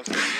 house.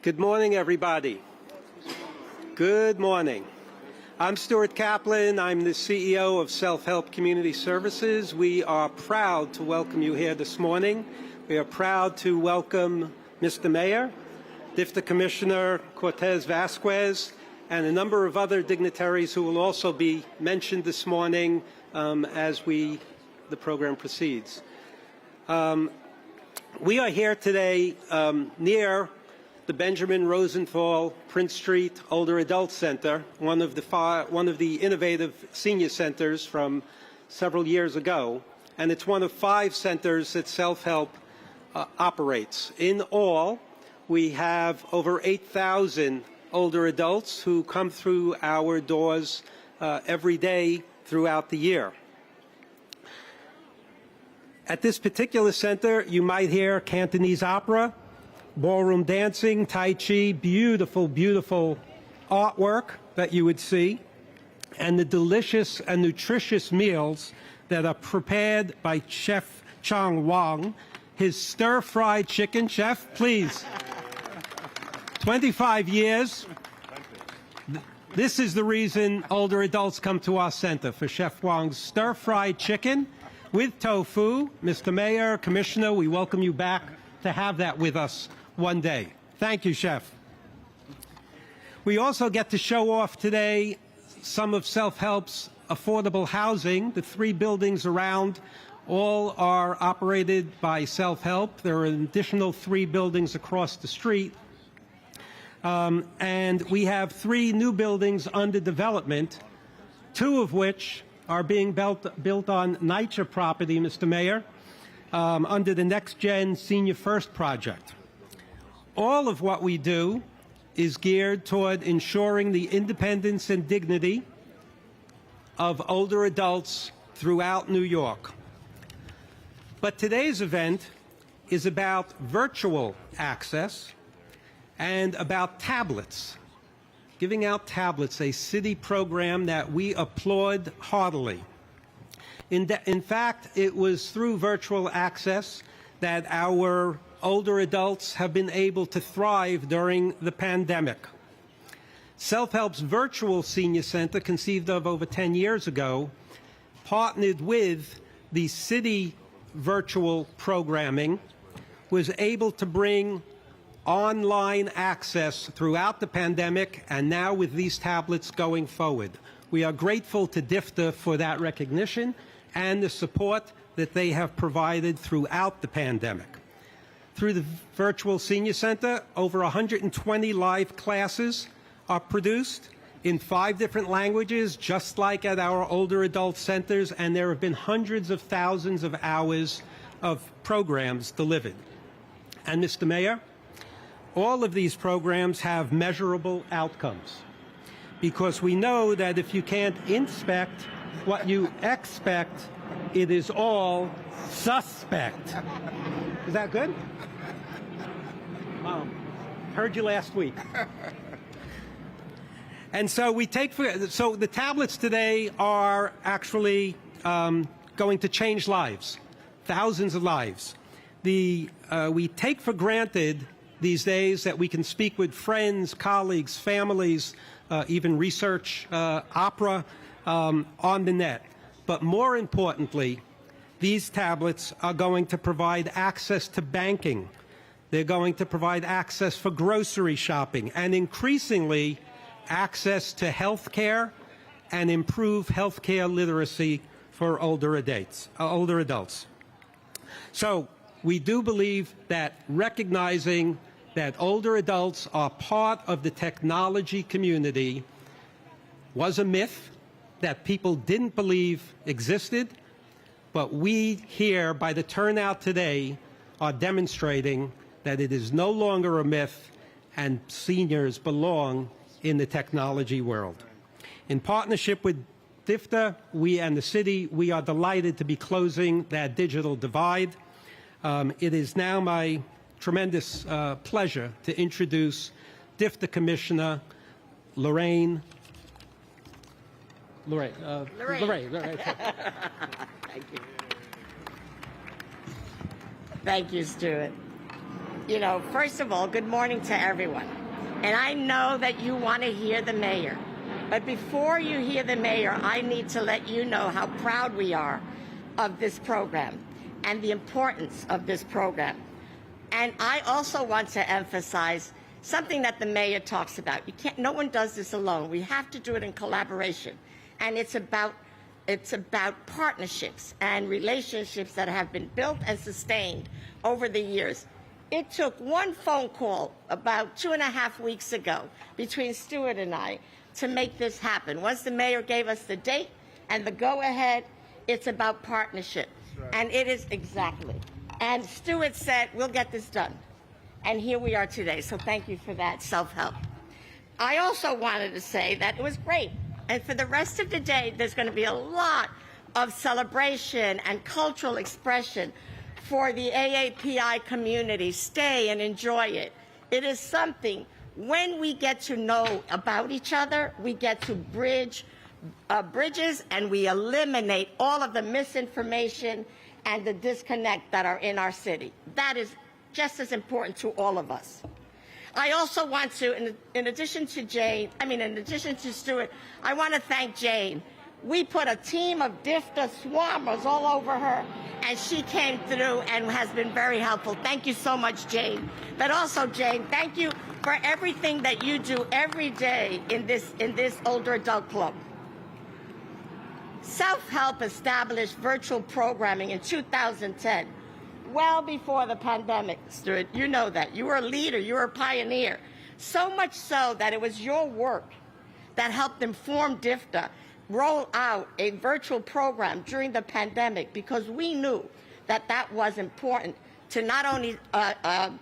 Good morning, everybody. Good morning. I'm Stuart Kaplan. I'm the CEO of Self-Help Community Services. We are proud to welcome you here this morning. We are proud to welcome Mr. Mayor, DFTA Commissioner Cortés-Vázquez, and a number of other dignitaries who will also be mentioned this morning as the program proceeds. We are here today near the Benjamin Rosenthal Prince Street Older Adult Center, one of the innovative senior centers from several years ago, and it's one of 5 centers that Self-Help operates. In all, we have over 8,000 older adults who come through our doors every day throughout the year. At this particular center, you might hear Cantonese opera, ballroom dancing, Tai Chi, beautiful, beautiful artwork that you would see, and the delicious and nutritious meals that are prepared by Chef Chang Wang. His stir-fried chicken, Chef, please. 25 years. This is the reason older adults come to our center, for Chef Wang's stir-fried chicken with tofu. Mr. Mayor, Commissioner, we welcome you back to have that with us one day. Thank you, Chef. We also get to show off today some of Self-Help's affordable housing. The 3 buildings around all are operated by Self-Help. There are an additional 3 buildings across the street. And we have 3 new buildings under development, 2 of which are being built on NYCHA property, Mr. Mayor, under the Next Gen Senior First project. All of what we do is geared toward ensuring the independence and dignity of older adults throughout New York. But today's event is about virtual access and about tablets, giving out tablets, a city program that we applaud heartily. In fact, it was through virtual access that our older adults have been able to thrive during the pandemic. Self-Help's virtual senior center, conceived of over 10 years ago, partnered with the city virtual programming, was able to bring online access throughout the pandemic, and now with these tablets going forward. We are grateful to DFTA for that recognition and the support that they have provided throughout the pandemic. Through the Virtual Senior Center, over 120 live classes are produced in 5 different languages, just like at our older adult centers, and there have been hundreds of thousands of hours of programs delivered. And Mr. Mayor, all of these programs have measurable outcomes, because we know that if you can't inspect what you expect, it is all suspect. Is that good? Heard you last week. And so so the tablets today are actually going to change lives, thousands of lives. We take for granted these days that we can speak with friends, colleagues, families, even research opera on the net. But more importantly, these tablets are going to provide access to banking. They're going to provide access for grocery shopping, and increasingly access to health care and improve health care literacy for older adults. So we do believe that recognizing that older adults are part of the technology community was a myth that people didn't believe existed, but we here, by the turnout today, are demonstrating that it is no longer a myth and seniors belong in the technology world. In partnership with DFTA, we and the city, we are delighted to be closing that digital divide. It is now my tremendous pleasure to introduce DFTA Commissioner Lorraine. Lorraine. Thank you, Stuart. First of all, good morning to everyone. And I know that you want to hear the mayor. But before you hear the mayor, I need to let you know how proud we are of this program and the importance of this program. And I also want to emphasize something that the mayor talks about. No one does this alone. We have to do it in collaboration. And it's about partnerships and relationships that have been built and sustained over the years. It took one phone call about 2.5 weeks ago between Stuart and I to make this happen. Once the mayor gave us the date and the go-ahead, it's about partnership. Right. And it is exactly. And Stuart said, we'll get this done. And here we are today. So thank you for that self-help. I also wanted to say that it was great. And for the rest of the day, there's going to be a lot of celebration and cultural expression for the AAPI community. Stay and enjoy it. It is something, when we get to know about each other, we get to bridges and we eliminate all of the misinformation and the disconnect that are in our city. That is just as important to all of us. I also want to, in addition to Stuart, I want to thank Jane. We put a team of DFTA swarmers all over her, and she came through and has been very helpful. Thank you so much, Jane. But also, Jane, thank you for everything that you do every day in this older adult club. Self-Help established virtual programming in 2010. Well before the pandemic, Stuart. You know that. You were a leader. You were a pioneer. So much so that it was your work that helped inform DFTA roll out a virtual program during the pandemic, because we knew that that was important to not only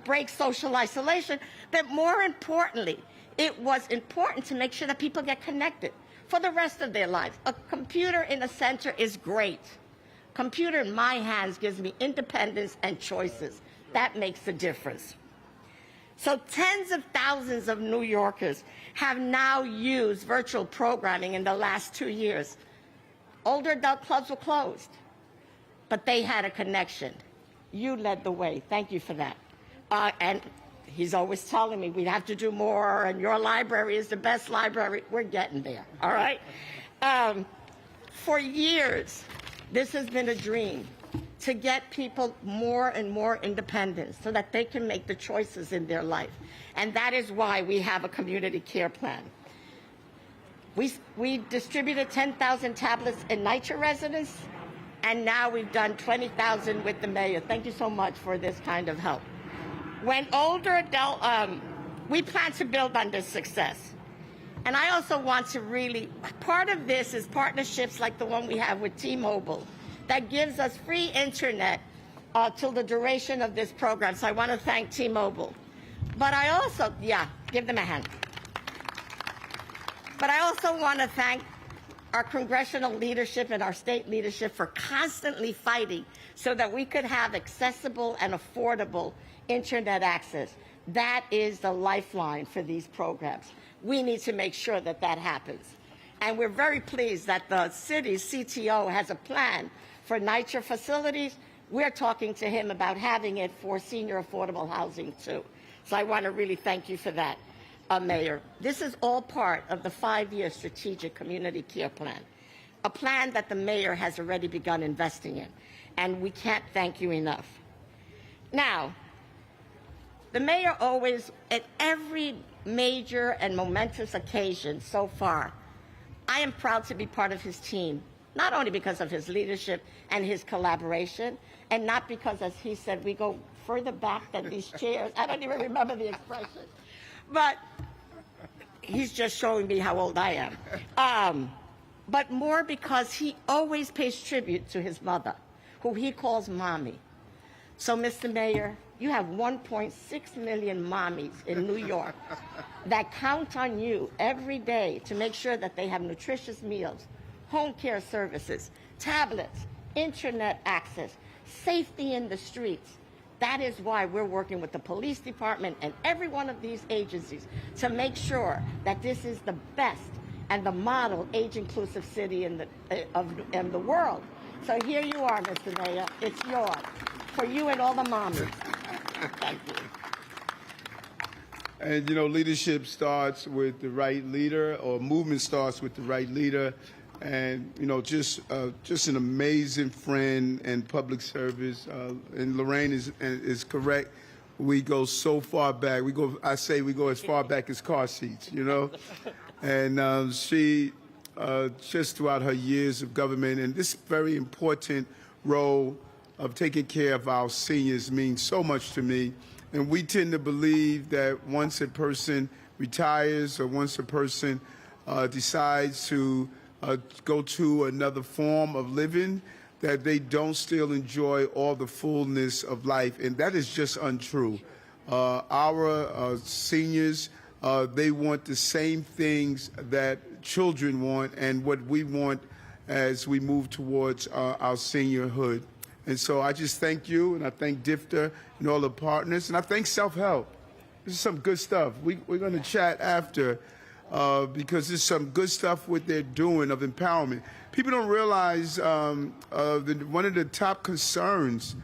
break social isolation, but more importantly, it was important to make sure that people get connected for the rest of their lives. A computer in a center is great. Computer in my hands gives me independence and choices. That makes a difference. So tens of thousands of New Yorkers have now used virtual programming in the last 2 years. Older adult clubs were closed, but they had a connection. You led the way. Thank you for that. And he's always telling me we have to do more, and your library is the best library. We're getting there, all right? For years, this has been a dream, to get people more and more independent so that they can make the choices in their life. And that is why we have a community care plan. We distributed 10,000 tablets in NYCHA residents, and now we've done 20,000 with the mayor. Thank you so much for this kind of help. When older adult, we plan to build on this success. And I also want to really, part of this is partnerships like the one we have with T-Mobile that gives us free internet till the duration of this program. So I want to thank T-Mobile. But I also, give them a hand. But I also want to thank our congressional leadership and our state leadership for constantly fighting so that we could have accessible and affordable internet access. That is the lifeline for these programs. We need to make sure that that happens. And we're very pleased that the city's CTO has a plan for NYCHA facilities. We're talking to him about having it for senior affordable housing, too. So I want to really thank you for that, Mayor. This is all part of the 5-year strategic community care plan, a plan that the mayor has already begun investing in, and we can't thank you enough. Now, the mayor always, at every major and momentous occasion so far, I am proud to be part of his team, not only because of his leadership and his collaboration, and not because, as he said, we go further back than these chairs. I don't even remember the expression. But he's just showing me how old I am. But more because he always pays tribute to his mother, who he calls Mommy. So, Mr. Mayor, you have 1.6 million mommies in New York that count on you every day to make sure that they have nutritious meals, home care services, tablets, internet access, safety in the streets. That is why we're working with the police department and every one of these agencies to make sure that this is the best and the model age-inclusive city in the world. So here you are, Mr. Mayor. It's yours. For you and all the mommies. Thank you. And, you know, leadership starts with the right leader, or movement starts with the right leader. And, you know, just an amazing friend and public service. And Lorraine is correct. We go so far back. I say we go as far back as car seats, you know. And she, just throughout her years of government, and this very important role of taking care of our seniors means so much to me. And we tend to believe that once a person retires or once a person decides to go to another form of living, that they don't still enjoy all the fullness of life. And that is just untrue. Our seniors, they want the same things that children want and what we want as we move towards our seniorhood. And so I just thank you, and I thank DFTA and all the partners, and I thank Self-Help. This is some good stuff. We're going to chat after because there's some good stuff what they're doing of empowerment. People don't realize one of the top concerns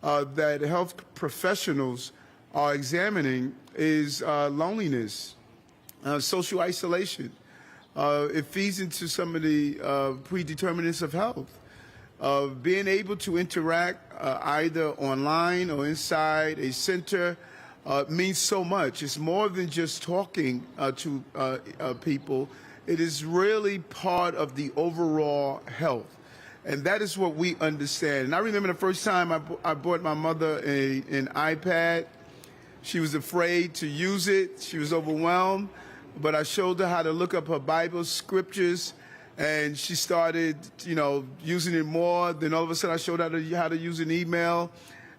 that health professionals are examining is loneliness, social isolation. It feeds into some of the predeterminants of health. Being able to interact either online or inside a center means so much. It's more than just talking to people. It is really part of the overall health. And that is what we understand. And I remember the first time I bought my mother an iPad. She was afraid to use it. She was overwhelmed. But I showed her how to look up her Bible scriptures, and she started, you know, using it more. Then all of a sudden I showed her how to use an email,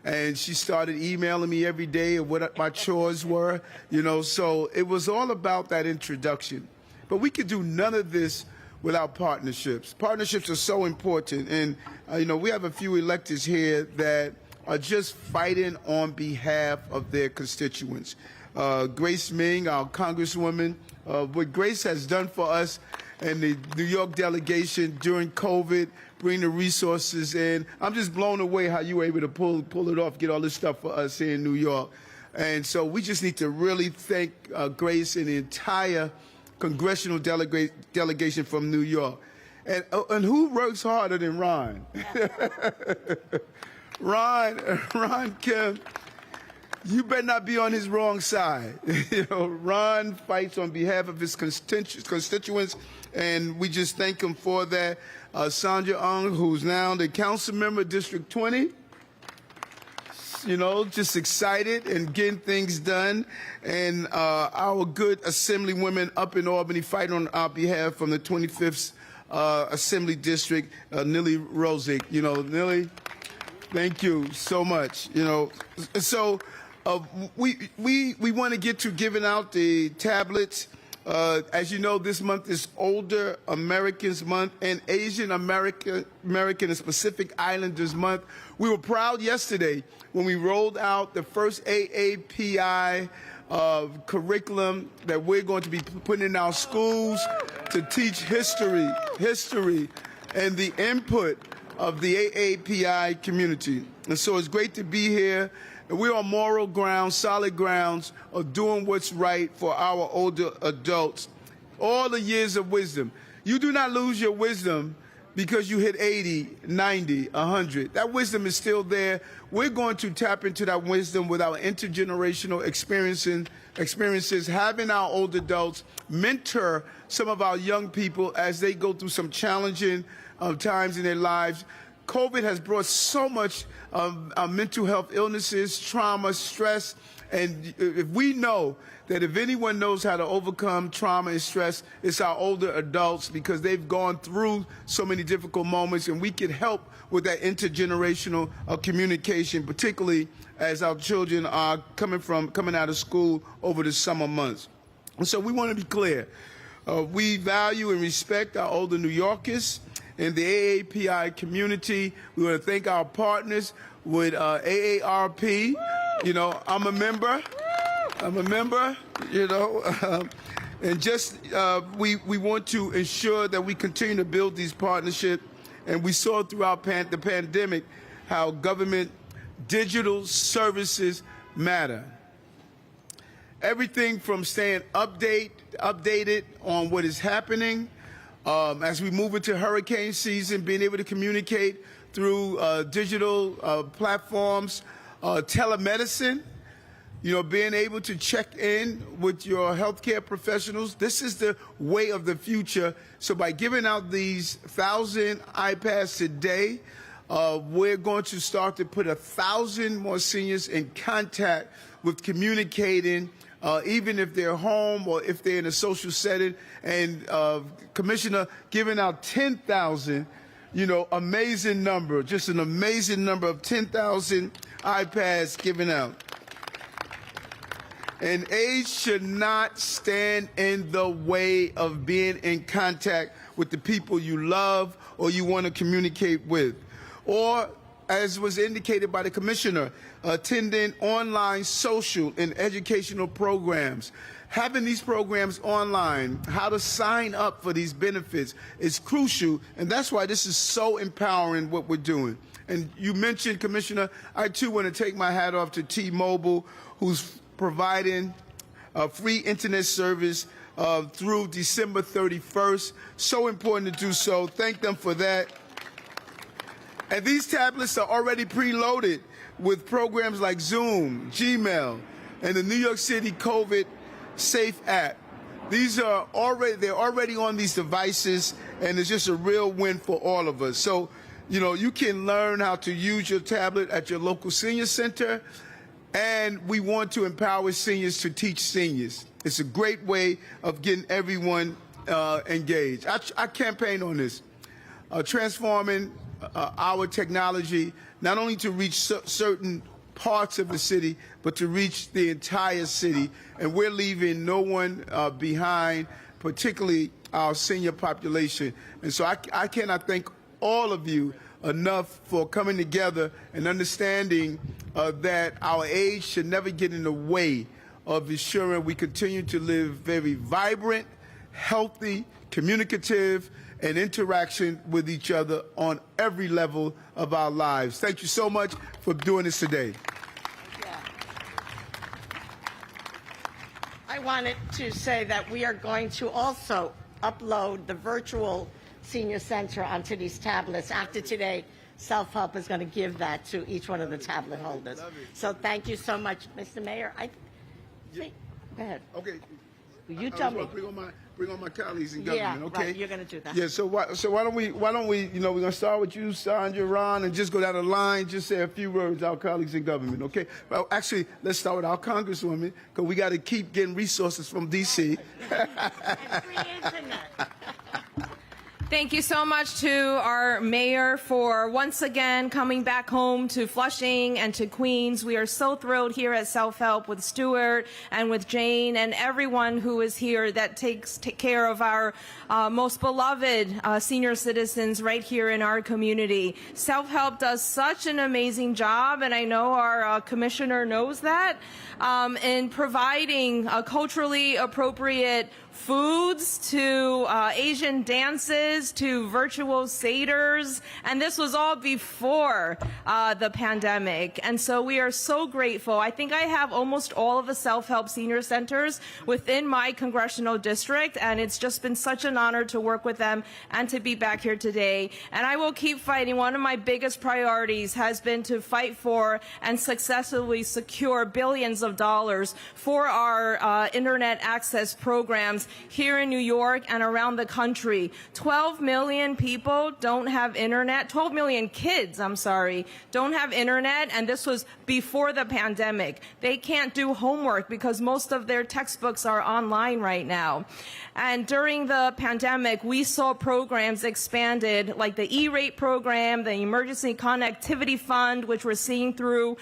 and she started emailing me every day of what my chores were, you know. So it was all about that introduction. But we could do none of this without partnerships. Partnerships are so important. And, you know, we have a few electeds here that are just fighting on behalf of their constituents. Grace Ming, our Congresswoman, what Grace has done for us and the New York delegation during COVID, bring the resources in. I'm just blown away how you were able to pull it off, get all this stuff for us here in New York. And so we just need to really thank Grace and the entire congressional delegation from New York. And who works harder than Ron? Ron Kim. You better not be on his wrong side. You know, Ron fights on behalf of his constituents, and we just thank him for that. Sandra Ung, who's now the council member, District 20, you know, just excited and getting things done. And our good assemblywomen up in Albany fighting on our behalf from the 25th Assembly District, Nilly Rosick. You know, Nilly, thank you so much. You know, so we want to get to giving out the tablets. As you know, this month is Older Americans Month and Asian American and Pacific Islanders Month. We were proud yesterday when we rolled out the first AAPI curriculum that we're going to be putting in our schools to teach history and the input of the AAPI community. And so it's great to be here. And we're on moral grounds, solid grounds of doing what's right for our older adults. All the years of wisdom. You do not lose your wisdom because you hit 80, 90, 100. That wisdom is still there. We're going to tap into that wisdom with our intergenerational experiences, having our old adults mentor some of our young people as they go through some challenging times in their lives. COVID has brought so much mental health illnesses, trauma, stress, and if we know that if anyone knows how to overcome trauma and stress, it's our older adults because they've gone through so many difficult moments, and we can help with that intergenerational communication, particularly as our children are coming out of school over the summer months. And so we want to be clear. We value and respect our older New Yorkers in the AAPI community. We want to thank our partners with AARP. You know, I'm a member, you know, and just we want to ensure that we continue to build these partnerships. And we saw throughout the pandemic how government digital services matter. everything from staying updated on what is happening as we move into hurricane season, being able to communicate through digital platforms, telemedicine, being able to check in with your healthcare professionals. This is the way of the future. So by giving out these 1,000 iPads today, we're going to start to put 1,000 more seniors in contact with communicating, even if they're home or if they're in a social setting. And Commissioner, giving out 10,000, amazing number, just an amazing number of 10,000 iPads given out. And age should not stand in the way of being in contact with the people you love or you want to communicate with. Or, as was indicated by the Commissioner, attending online social and educational programs. Having these programs online, how to sign up for these benefits is crucial, and that's why this is so empowering what we're doing. And you mentioned, Commissioner, I too want to take my hat off to T-Mobile, who's providing free internet service through December 31st. So important to do so. Thank them for that. And these tablets are already preloaded with programs like Zoom, Gmail, and the New York City COVID Safe app. They're already on these devices, and it's just a real win for all of us. So, you can learn how to use your tablet at your local senior center. And we want to empower seniors to teach seniors. It's a great way of getting everyone engaged. I campaign on this, transforming our technology, not only to reach certain parts of the city, but to reach the entire city. And we're leaving no one behind, particularly our senior population. And so I cannot thank all of you enough for coming together and understanding that our age should never get in the way of ensuring we continue to live very vibrant, healthy, communicative, and interaction with each other on every level of our lives. Thank you so much for doing this today. I wanted to say that we are going to also upload the virtual senior center onto these tablets. After today, Self-Help is going to give that to each one of the tablet holders. So thank you so much, Mr. Mayor. Go ahead. Okay. You tell me. Bring on my colleagues in government. Okay. Right, you're going to do that. Yeah. So why don't we? We're going to start with you, Sandra, Ron, and just go down the line. Just say a few words. Our colleagues in government. Okay. Well, actually, let's start with our Congresswoman because we got to keep getting resources from D.C. And free internet. Thank you so much to our mayor for once again coming back home to Flushing and to Queens. We are so thrilled here at Self-Help with Stuart and with Jane and everyone who is here that takes care of our most beloved senior citizens right here in our community. Self-Help does such an amazing job, and I know our commissioner knows that, in providing culturally appropriate foods to Asian dances to virtual seders, and this was all before the pandemic. And so we are so grateful. I think I have almost all of the Self-Help senior centers within my congressional district, and it's just been such an honor to work with them and to be back here today. And I will keep fighting. One of my biggest priorities has been to fight for and successfully secure billions of dollars for our internet access programs here in New York and around the country. 12 million people don't have internet. 12 million kids, I'm sorry, don't have internet, and this was before the pandemic. They can't do homework because most of their textbooks are online right now. And during the pandemic, we saw programs expanded like the E-rate program, the Emergency Connectivity Fund, which we're seeing through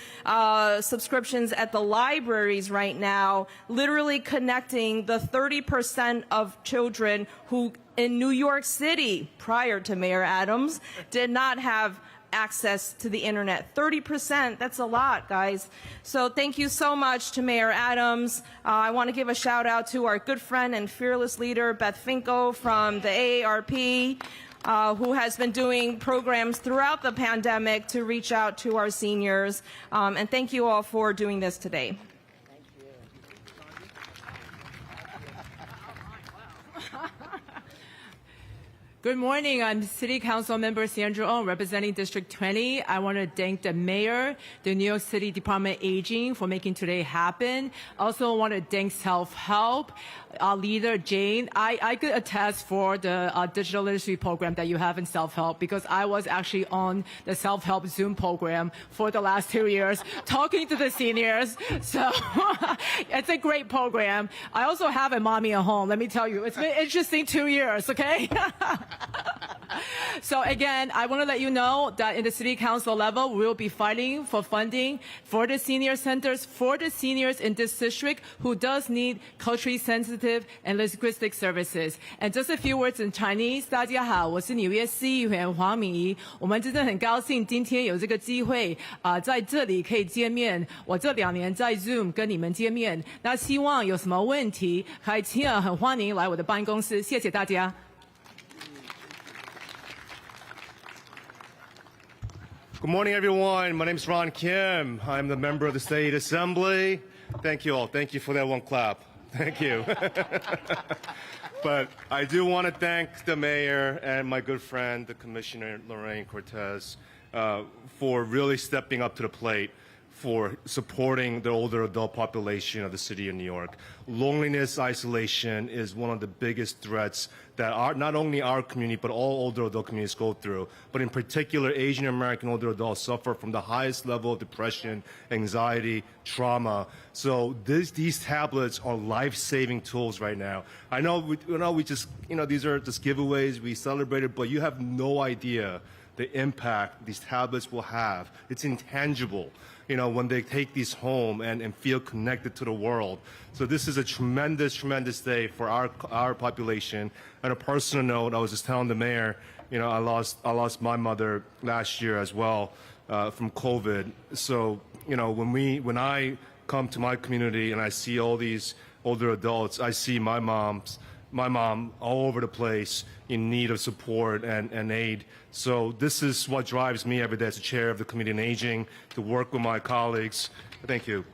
subscriptions at the libraries right now, literally connecting the 30% of children who in New York City, prior to Mayor Adams, did not have access to the internet. 30%, that's a lot, guys. So thank you so much to Mayor Adams. I want to give a shout out to our good friend and fearless leader, Beth Finko from the AARP, who has been doing programs throughout the pandemic to reach out to our seniors. And thank you all for doing this today. Good morning. I'm City Council Member Sandra Oh, representing District 20. I want to thank the Mayor, the New York City Department of Aging for making today happen. Also want to thank Self-Help, our leader, Jane. I could attest for the digital literacy program that you have in Self-Help because I was actually on the Self-Help Zoom program for the last 2 years talking to the seniors. So it's a great program. I also have a mommy at home. Let me tell you, it's been interesting 2 years, okay? So again, I want to let you know that in the City Council level, we'll be fighting for funding for the senior centers, for the seniors in this district who does need culturally sensitive and linguistic services. And just a few words in Chinese. 大家好，我是纽约市议员黄敏仪。我们真的很高兴今天有这个机会在这里可以见面。我这2年在 Zoom 跟你们见面。那希望有什么问题，很欢迎来我的办公室。谢谢大家。Good morning, everyone. My name is Ron Kim. I'm the member of the State Assembly. Thank you all. Thank you for that one clap. Thank you. But I do want to thank the mayor and my good friend, the Commissioner Lorraine Cortés, for really stepping up to the plate for supporting the older adult population of the city of New York. Loneliness, isolation is one of the biggest threats that not only our community, but all older adult communities go through. But in particular, Asian American older adults suffer from the highest level of depression, anxiety, trauma. So these tablets are life-saving tools right now. I know we just, these are just giveaways, we celebrate it, but you have no idea the impact these tablets will have. It's intangible, when they take these home and feel connected to the world. So this is a tremendous, tremendous day for our population. On a personal note, I was just telling the mayor, I lost my mother last year as well from COVID. So, when I come to my community and I see all these older adults, I see my mom all over the place in need of support and aid. So this is what drives me every day as the chair of the Committee on Aging, to work with my colleagues, thank you,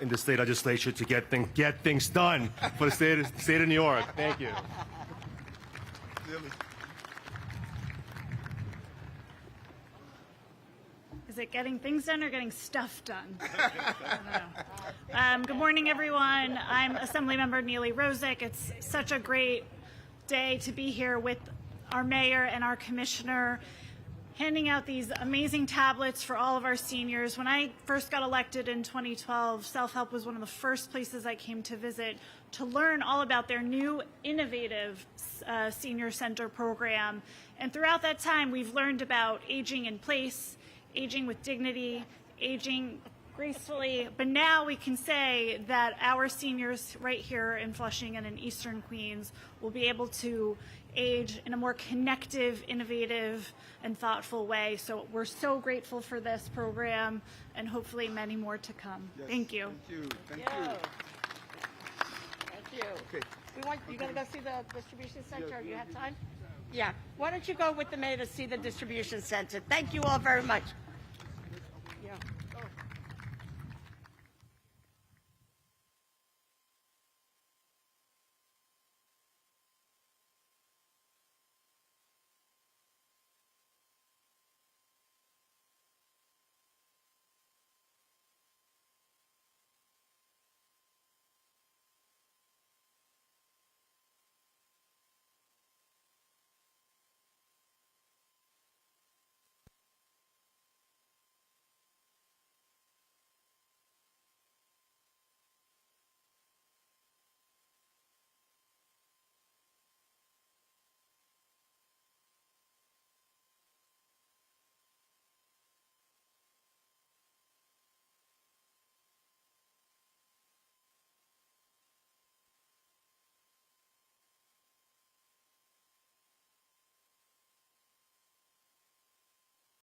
in the state legislature to get things done for the state of New York. Thank you. Is it getting things done or getting stuff done? I don't know. Good morning, everyone. I'm Assemblymember Neely Rosick. It's such a great day to be here with our mayor and our commissioner, handing out these amazing tablets for all of our seniors. When I first got elected in 2012, Self-Help was one of the first places I came to visit to learn all about their new innovative senior center program. And throughout that time, we've learned about aging in place, aging with dignity, aging gracefully, but now we can say that our seniors right here in Flushing and in Eastern Queens will be able to age in a more connective, innovative, and thoughtful way. So we're so grateful for this program and hopefully many more to come. Yes, thank you. Thank you. Thank you. Thank you. Okay. You gonna go see the distribution center? You have time? Yeah. Why don't you go with the mayor to see the distribution center? Thank you all very much.